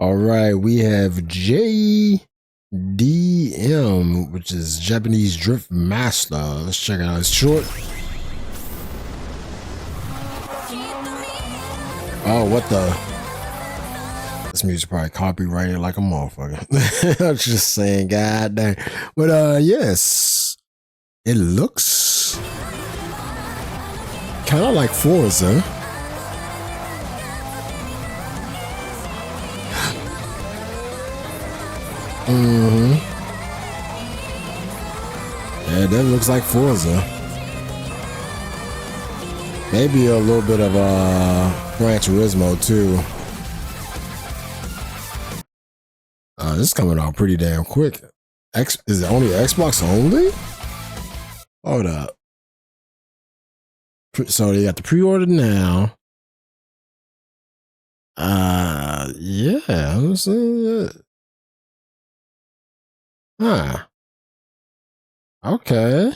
All right, we have JDM, which is Japanese Drift Master. Let's check it out. It's short. Oh, what the? This music probably copyrighted like a motherfucker. I'm just saying, god dang. But yes, it looks kind of like Forza. Yeah, that looks like Forza. Maybe a little bit of Gran Turismo too. This is coming out pretty damn quick. Is it only Xbox only? Hold up. So they got the pre-order now. Yeah, I'm saying that. Huh. Okay.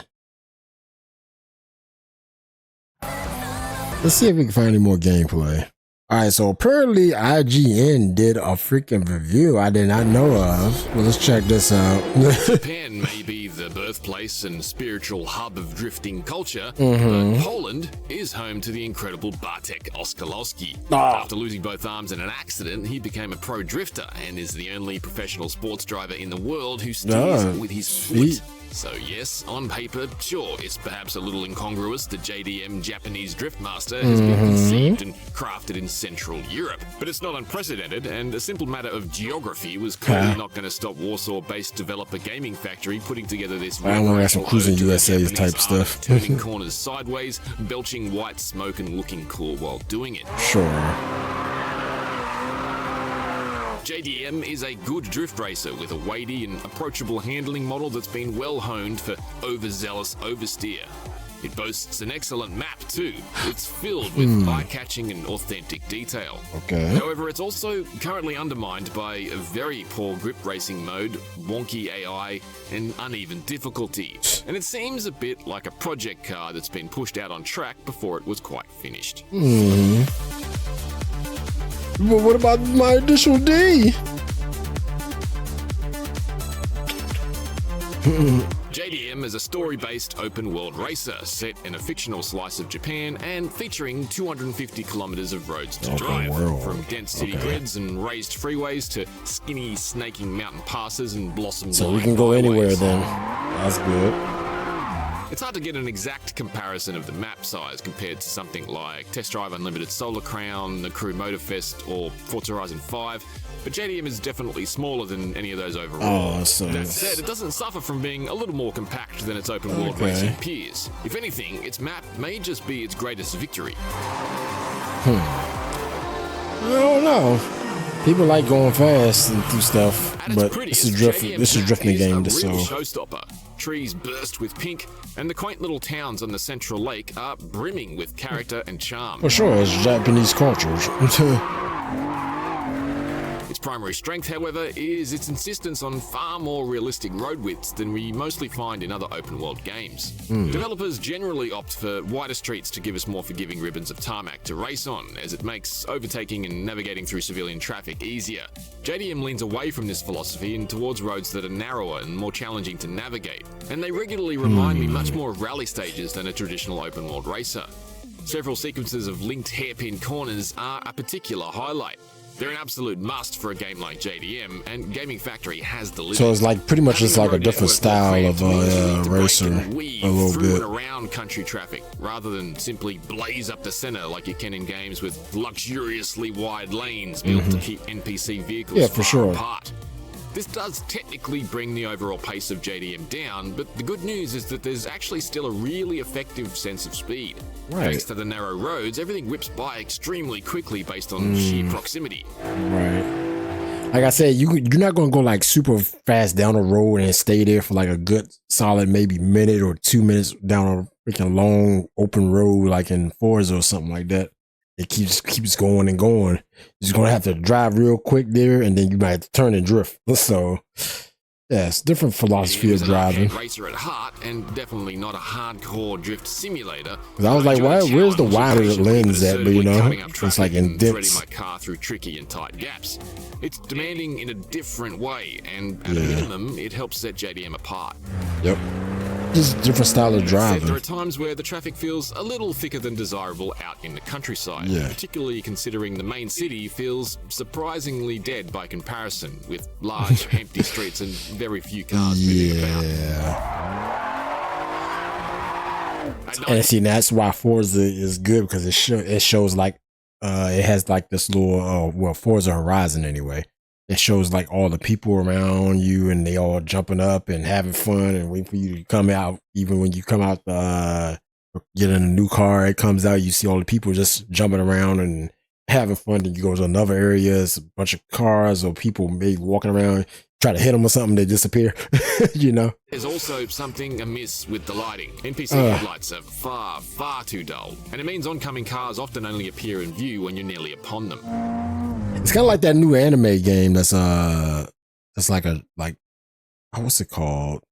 Let's see if we can find any more gameplay. All right, so apparently IGN did a freaking review I did not know of. Well, let's check this out. Japan may be the birthplace and spiritual hub of drifting culture, but Poland is home to the incredible Bartek Oskalowski. After losing both arms in an accident, he became a pro drifter and is the only professional sports driver in the world who steers with his foot. So yes, on paper, sure, it's perhaps a little incongruous that JDM Japanese Drift Master has been conceived and crafted in Central Europe. But it's not unprecedented, and a simple matter of geography was clearly not going to stop Warsaw-based developer Gaming Factory putting together this I want to have some Cruising USA type stuff. Turning corners sideways, belching white smoke and looking cool while doing it. Sure. JDM is a good drift racer with a weighty and approachable handling model that's been well honed for overzealous oversteer. It boasts an excellent map too. It's filled with eye-catching and authentic detail. Okay. However, it's also currently undermined by a very poor grip racing mode, wonky AI, and uneven difficulty. And it seems a bit like a project car that's been pushed out on track before it was quite finished. But what about my initial D? JDM is a story-based open-world racer set in a fictional slice of Japan and featuring 250 kilometers of roads to drive, from dense city grids and raised freeways to skinny, snaking mountain passes and blossom. So we can go anywhere then. That's good. It's hard to get an exact comparison of the map size compared to something like Test Drive Unlimited Solar Crown, the Crew Motorfest, or Forza Horizon 5, but JDM is definitely smaller than any of those overall. That said, it doesn't suffer from being a little more compact than its open world racing peers. If anything, its map may just be its greatest victory. I don't know. People like going fast and through stuff, but this is drifting game. So showstopper. Trees burst with pink, and the quaint little towns on the central lake are brimming with character and charm. For sure, it's Japanese culture. Its primary strength, however, is its insistence on far more realistic road widths than we mostly find in other open-world games. Developers generally opt for wider streets to give us more forgiving ribbons of tarmac to race on, as it makes overtaking and navigating through civilian traffic easier. JDM leans away from this philosophy and towards roads that are narrower and more challenging to navigate, and they regularly remind me much more of rally stages than a traditional open-world racer. Several sequences of linked hairpin corners are a particular highlight. They're an absolute must for a game like JDM, and Gaming Factory has delivered. So it's like pretty much just like a different style of racer, a little through bit. and around country traffic, rather than simply blaze up the center like you can in games with luxuriously wide lanes built to keep NPC vehicles far apart. This does technically bring the overall pace of JDM down, but the good news is that there's actually still a really effective sense of speed. Thanks to the narrow roads, everything whips by extremely quickly based on sheer proximity. Like I said, you're not going to go like super fast down the road and stay there for like a good solid maybe minute or 2 minutes down a freaking long open road like in Forza or something like that. It keeps going and going. You're just gonna have to drive real quick there, and then you might have to turn and drift. So Yeah, it's different philosophy of driving. Racer at heart, and definitely not a hardcore drift simulator. I was like, where's the wider lens at? But you know, it's like in dips. My car through tricky and tight gaps. It's demanding in a different way, and at a minimum, it helps set JDM apart. Yep. Just a different style of driving. There are times where the traffic feels a little thicker than desirable out in the countryside, particularly considering the main city feels surprisingly dead by comparison, with large, empty streets and very few cars moving about. And see, that's why Forza is good, because it shows like it has like this little Forza Horizon anyway. It shows like all the people around you, and they all jumping up and having fun and waiting for you to come out. Even when you come out, get in a new car, it comes out, you see all the people just jumping around and having fun. Then you go to another area, it's a bunch of cars or people maybe walking around, try to hit them or something, they disappear. You know? There's also something amiss with the lighting. NPC headlights are far, far too dull, and it means oncoming cars often only appear in view when you're nearly upon them. It's kind of like that new anime game that's like what's it called?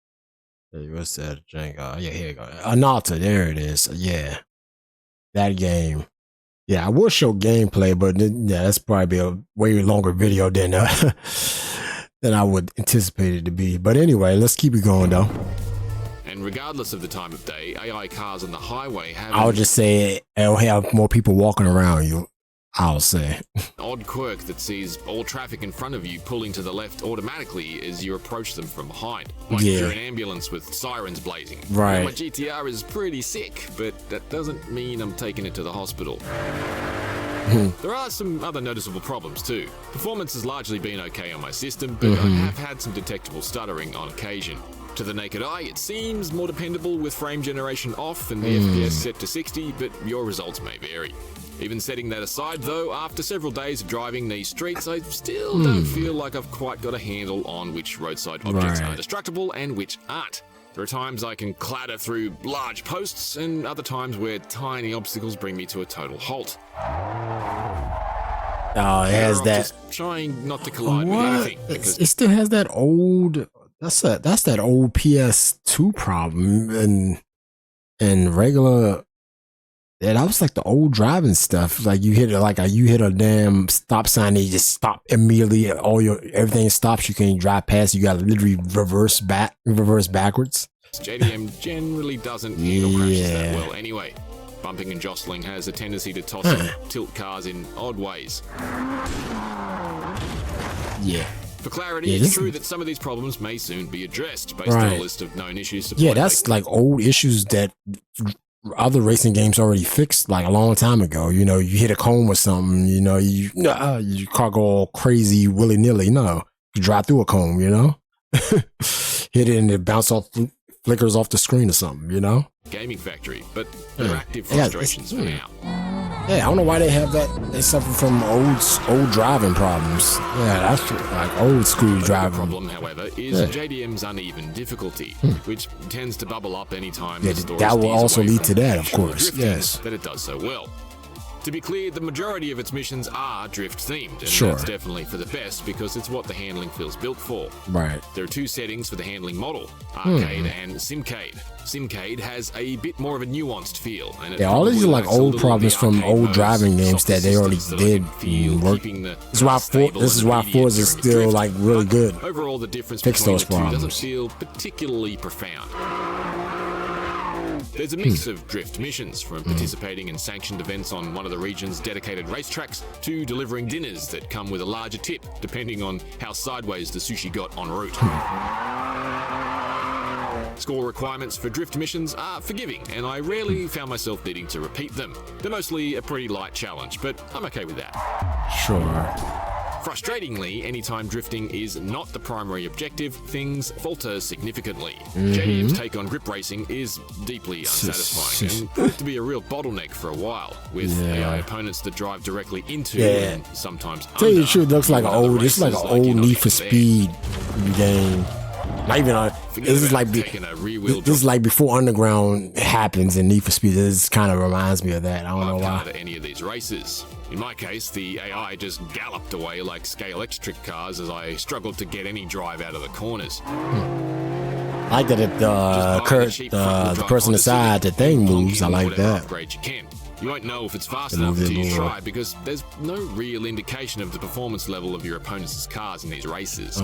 Hey, what's that? Yeah, here you go. Anata, there it is. Yeah, that game. Yeah, I will show gameplay, but yeah, that's probably a way longer video than than I would anticipate it to be. But anyway, let's keep it going though. And regardless of the time of day, AI cars on the highway have... I would just say it'll have more people walking around you. I'll say. Odd quirk that sees all traffic in front of you pulling to the left automatically as you approach them from behind. Like you're an ambulance with sirens blazing. Right. My GTR is pretty sick, but that doesn't mean I'm taking it to the hospital. There are some other noticeable problems too. Performance has largely been okay on my system, but I have had some detectable stuttering on occasion. To the naked eye, it seems more dependable with frame generation off and the FPS set to 60, but your results may vary. Even setting that aside though, after several days of driving these streets, I still don't feel like I've quite got a handle on which roadside objects are destructible and which aren't. There are times I can clatter through large posts, and other times where tiny obstacles bring me to a total halt. Oh, it has that. Just trying not to collide with anything. It still has that old. That's that old PS2 problem and regular. Yeah, that was like the old driving stuff. Like you hit a damn stop sign, they just stop immediately. Everything stops. You can't drive past. You got to literally reverse backwards. JDM generally doesn't handle crashes that well anyway. Bumping and jostling has a tendency to toss and tilt cars in odd ways. Yeah. For clarity, it's true that some of these problems may soon be addressed based on a list of known issues. Yeah, that's like old issues that other racing games already fixed like a long time ago. You know, you hit a cone with something, you know, your car go all crazy willy-nilly. No, you drive through a cone, you know, hit it and it bounce off, flickers off the screen or something, you know. Gaming Factory, but they're active frustrations for now. Yeah, I don't know why they have that. They suffer from old driving problems. Yeah, that's like old school driving. The problem, however, is JDM's uneven difficulty, which tends to bubble up anytime the story that will also lead to that, of actual course. drifting Yes. that it does so well. To be clear, the majority of its missions are drift-themed, and that's definitely for the best because it's what the handling feels built for. Right. There are two settings for the handling model, Arcade and Simcade. Simcade has a bit more of a nuanced feel. And all these are like old problems from old driving games that they already did work. This is why Forza is still like really good. Overall, the difference Fix between those the two problems. doesn't feel particularly profound. There's a mix of drift missions, from participating in sanctioned events on one of the region's dedicated racetracks to delivering dinners that come with a larger tip, depending on how sideways the sushi got en route. Score requirements for drift missions are forgiving, and I rarely found myself needing to repeat them. They're mostly a pretty light challenge, but I'm okay with that. Sure. Frustratingly, anytime drifting is not the primary objective, things falter significantly. JDM's take on grip racing is deeply unsatisfying and proved to be a real bottleneck for a while, with AI opponents that drive directly into and sometimes Tell you the truth, it looks like it's like an old Need for Speed game. Not even this is like this is like before Underground happens in Need for Speed. This kind of reminds me of that. I don't know why. At any of these races. In my case, the AI just galloped away like scale electric cars as I struggled to get any drive out of the corners. I like that the person inside the thing moves. I like that. Upgrade you can. You won't know if it's fast enough till you try because there's no real indication of the performance level of your opponents' cars in these races.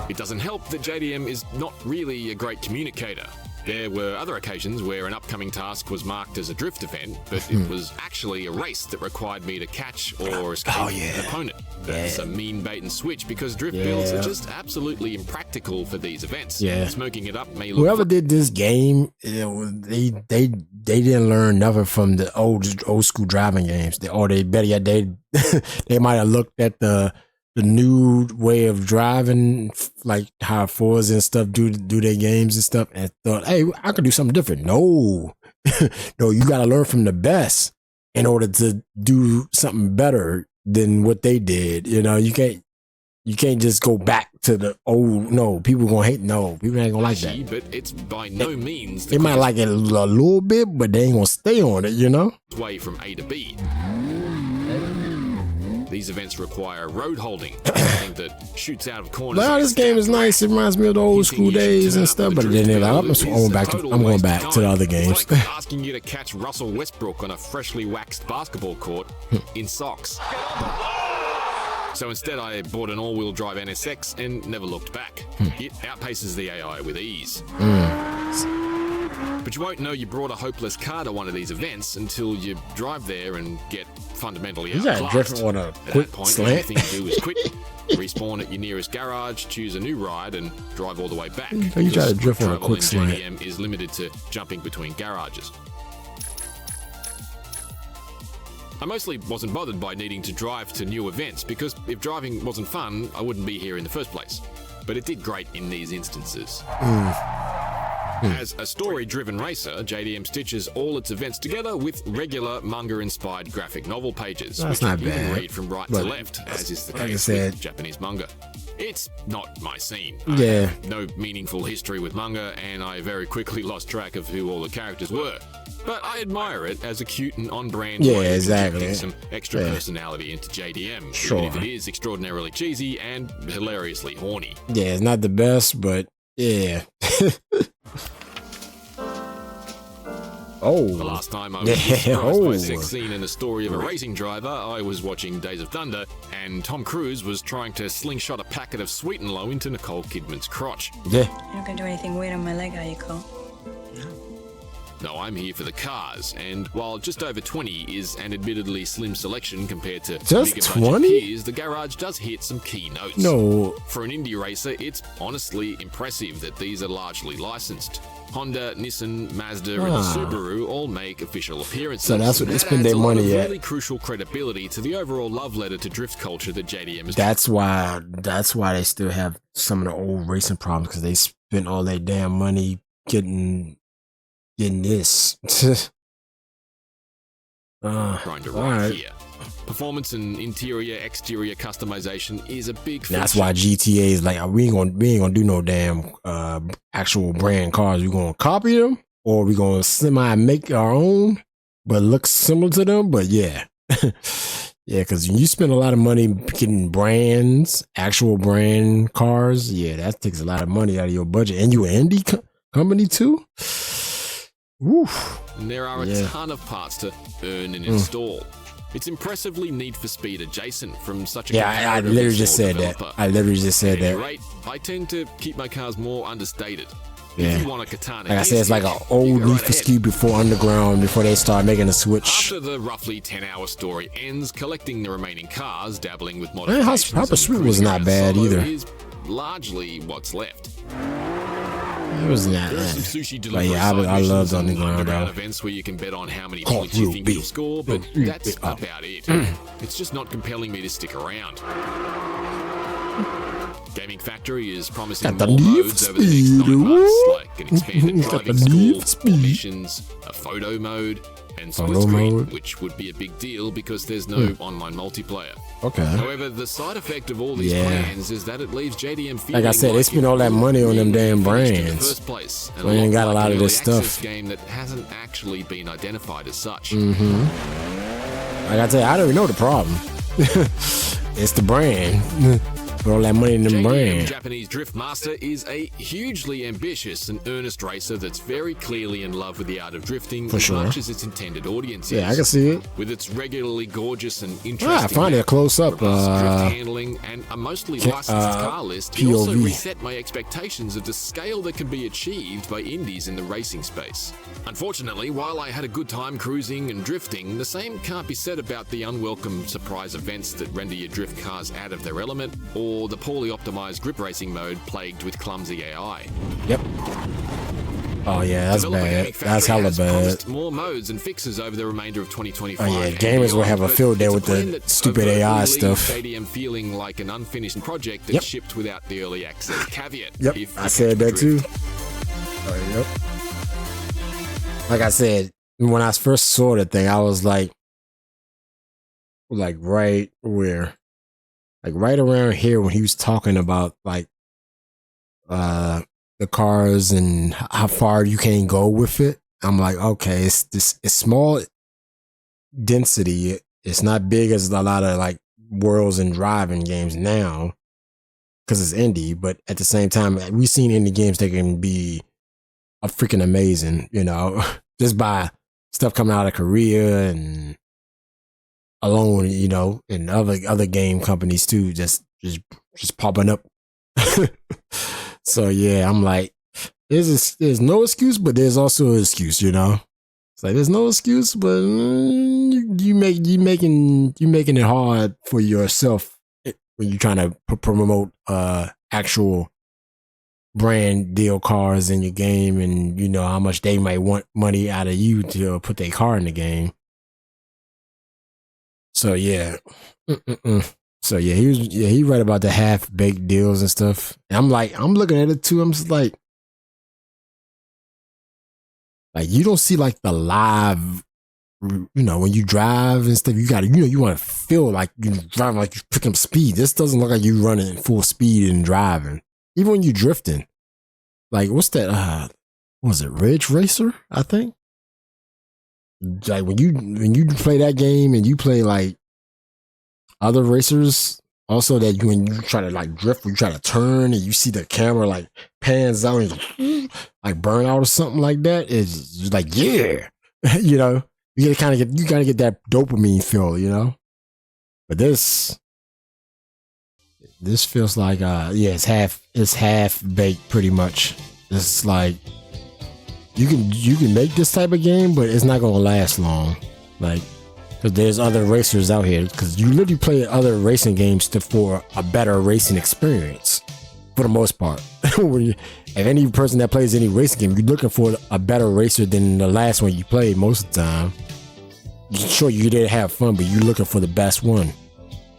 It doesn't help that JDM is not really a great communicator. There were other occasions where an upcoming task was marked as a drift event, but it was actually a race that required me to catch or escape an opponent. That's a mean bait and switch because drift builds are just absolutely impractical for these events. Smoking it up may look... Whoever did this game, they didn't learn nothing from the old school driving games. They better yet, they might have looked at the new way of driving, like how Forza and stuff do their games and stuff, and thought, hey, I could do something different. No, no, you got to learn from the best in order to do something better than what they did. You know, you can't just go back to the old. No, people gonna hate. No, people ain't gonna like that. But it's by no means. They might like it a little bit, but they ain't gonna stay on it. You know, way from A to B. These events require road holding, something that shoots out of corners. Well, this game is nice. It reminds me of the old school days and stuff. But then I'm going back to the other games. It's like asking you to catch Russell Westbrook on a freshly waxed basketball court in socks. So instead, I bought an all-wheel drive NSX and never looked back. It outpaces the AI with ease. But you won't know you brought a hopeless car to one of these events until you drive there and get fundamentally outclassed. On a At quick that point, slant. the only thing to do is quit, respawn at your nearest garage, choose a new ride, and drive all the way back. You try to drift on a Travel quick in slant. JDM is limited to jumping between garages. I mostly wasn't bothered by needing to drive to new events because if driving wasn't fun, I wouldn't be here in the first place. But it did great in these instances. As a story-driven racer, JDM stitches all its events together with regular manga-inspired graphic novel pages, which you can read from right to left, as is the case with Japanese manga. It's not my scene. I have no meaningful history with manga, and I very quickly lost track of who all the characters were. But I admire it as a cute and on-brand way of injecting some extra personality into JDM, even if it is extraordinarily cheesy and hilariously horny. Yeah, it's not the best, but yeah. The last time I was surprised by a sex scene in the story of a racing driver, I was watching Days of Thunder, and Tom Cruise was trying to slingshot a packet of Sweet and Low into Nicole Kidman's crotch. You're not gonna do anything weird on my leg, are you, Cole? No, I'm here for the cars, and while just over 20 is an admittedly slim selection compared to just bigger 20 peers, the garage does hit some key notes. No. For an indie racer, it's honestly impressive that these are largely licensed. Honda, Nissan, Mazda, and Subaru all make official appearances. So that's what they spend their money at. Really crucial credibility to the overall love letter to drift culture that JDM is. That's why they still have some of the old racing problems, because they spent all their damn money getting this. Trying to write here. Performance and interior-exterior customization is a big feature. That's why GTA is like, we ain't gonna do no damn actual brand cars. We gonna copy them, or we gonna semi-make our own, but look similar to them. But yeah, yeah, because you spend a lot of money getting brands, actual brand cars. Yeah, that takes a lot of money out of your budget, and you an indie company too. Oof. And there are a ton of parts to earn and install. It's impressively Need for Speed adjacent from such a I literally just said developer. that. I literally just said that. Rate, I tend to keep my cars more understated. If you want a Katana, like I said, it's like an old Need for Speed before Underground, before they start making the switch. After the roughly 10-hour story ends, collecting the remaining cars, dabbling with modifications, Hot Pursuit was not bad either. Is largely what's left. It was not. But yeah, I loved Underground though. Events where you can bet on how many points you think you'll score, but that's about it. It's just not compelling me to stick around. Gaming Factory is promising more modes over the next 9 months, like an expanded driving school, missions, a photo mode, and Oh, split no screen, mode? which would be a big deal because there's no online multiplayer. Okay. However, the side effect of all these plans is that it leaves JDM feeling Like I said, they spend all that money on them damn brands. First place, and So they ain't got a lot of this early access stuff. game that hasn't actually been identified as such. Like I tell you, I don't even know the problem. It's the brand. Put all that money in them JDM, brands. Japanese Drift Master, is a hugely ambitious and earnest racer that's very clearly in love with the art of drifting as sure. much as its intended audience is. Yeah, I can see it. With its regularly gorgeous and interesting I find it close up. robust drift handling and a mostly licensed car list, it also POV. reset my expectations of the scale that can be achieved by indies in the racing space. Unfortunately, while I had a good time cruising and drifting, the same can't be said about the unwelcome surprise events that render your drift cars out of their element, or the poorly optimized grip racing mode plagued with clumsy AI. Yep. Oh yeah, that's Developer bad. Gaming Factory That's hella has bad. promised more modes and fixes over the remainder of 2025. Oh yeah, and gamers will beyond, have a but field day it's a with plan the that stupid overtly AI leaves stuff. JDM feeling like an unfinished project that Yep. shipped without the early access caveat. Yep, if you I catch said my that too. drift. Oh, yep. Like I said, when I first saw the thing, I was like right where? Like right around here when he was talking about like the cars and how far you can go with it. I'm like, okay, it's small density. It's not big as a lot of like worlds and driving games now because it's indie, but at the same time, we've seen indie games that can be a freaking amazing, you know, just by stuff coming out of Korea and alone, you know, and other game companies too, just popping up. So yeah, I'm like, there's no excuse, but there's also an excuse, you know. It's like there's no excuse, but you making it hard for yourself when you're trying to promote actual brand deal cars in your game, and you know how much they might want money out of you to put their car in the game. So yeah. So yeah, he right about the half baked deals and stuff. And I'm looking at it too. I'm just like you don't see like the live, you know, when you drive and stuff. You got to, you know, you want to feel like you're driving, like you're picking up speed. This doesn't look like you running full speed and driving. Even when you're drifting, like what's that? What was it, Ridge Racer? I think. Like when you play that game and you play like other racers also, that when you try to like drift, you try to turn and you see the camera like pans out and like Burnout or something like that, it's just like, yeah, you know, you gotta get that dopamine feel, you know. But this feels like yeah, it's half baked pretty much. It's like you can make this type of game, but it's not gonna last long, like. Because there's other racers out here. Because you literally play other racing games for a better racing experience, for the most part. If any person that plays any racing game, you're looking for a better racer than the last one you played most of the time. Sure, you did have fun, but you're looking for the best one.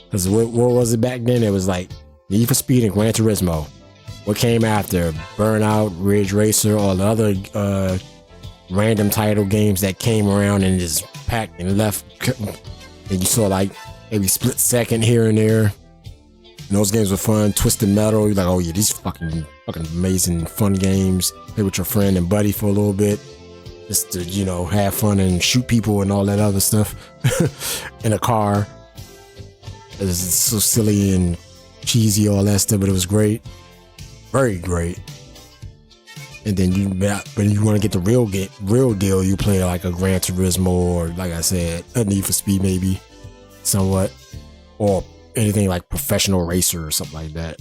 Because what was it back then? It was like Need for Speed and Gran Turismo. What came after? Burnout, Ridge Racer, all the other random title games that came around and just packed and left, and you saw like maybe split second here and there. And those games were fun. Twisted Metal, you're like, oh yeah, these fucking amazing fun games. Play with your friend and buddy for a little bit, just to, you know, have fun and shoot people and all that other stuff in a car. It was so silly and cheesy, all that stuff, but it was great, very great. And then when you want to get the real deal, you play like a Gran Turismo, or like I said, a Need for Speed maybe, somewhat, or anything like Professional Racer or something like that.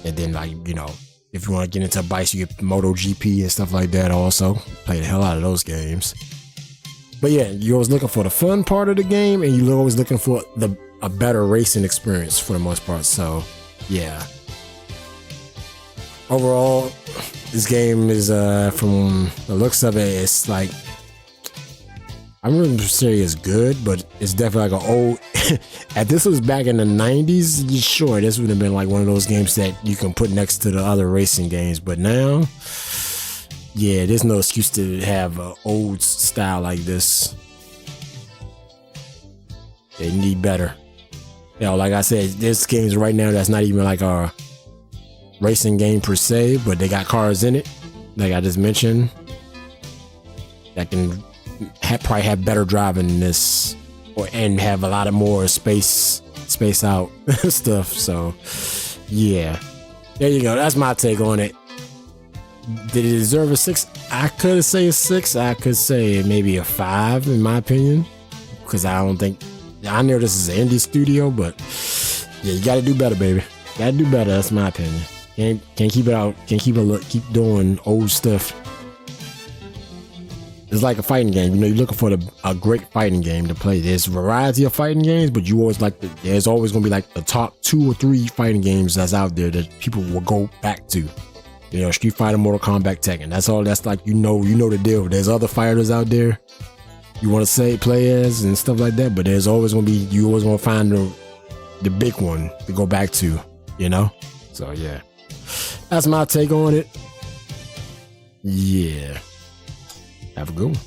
And then like, you know, if you want to get into bikes, you get MotoGP and stuff like that also. Play the hell out of those games. But yeah, you're always looking for the fun part of the game, and you're always looking for a better racing experience for the most part. So yeah. Overall, this game is from the looks of it, it's like, I wouldn't say it's good, but it's definitely like an old. If this was back in the 90s, sure, this would have been like one of those games that you can put next to the other racing games. But now, yeah, there's no excuse to have an old style like this. They need better. You know, like I said, this game's right now that's not even like a racing game per se, but they got cars in it, like I just mentioned, that can probably have better driving than this, and have a lot of more space out stuff. So yeah, there you go. That's my take on it. Did it deserve a 6? I could say a 6. I could say maybe a 5 in my opinion, because I know this is an indie studio, but yeah, you gotta do better, baby. Gotta do better. That's my opinion. Can't keep it out. Can't keep doing old stuff. It's like a fighting game. You know, you're looking for a great fighting game to play. There's a variety of fighting games, but you always there's always gonna be like the top 2 or 3 fighting games that's out there that people will go back to. You know, Street Fighter, Mortal Kombat, Tekken. That's all. That's like, you know the deal. There's other fighters out there you want to say play as and stuff like that, but there's always gonna be, you always gonna find the big one to go back to, you know. So yeah, that's my take on it. Yeah, have a good one.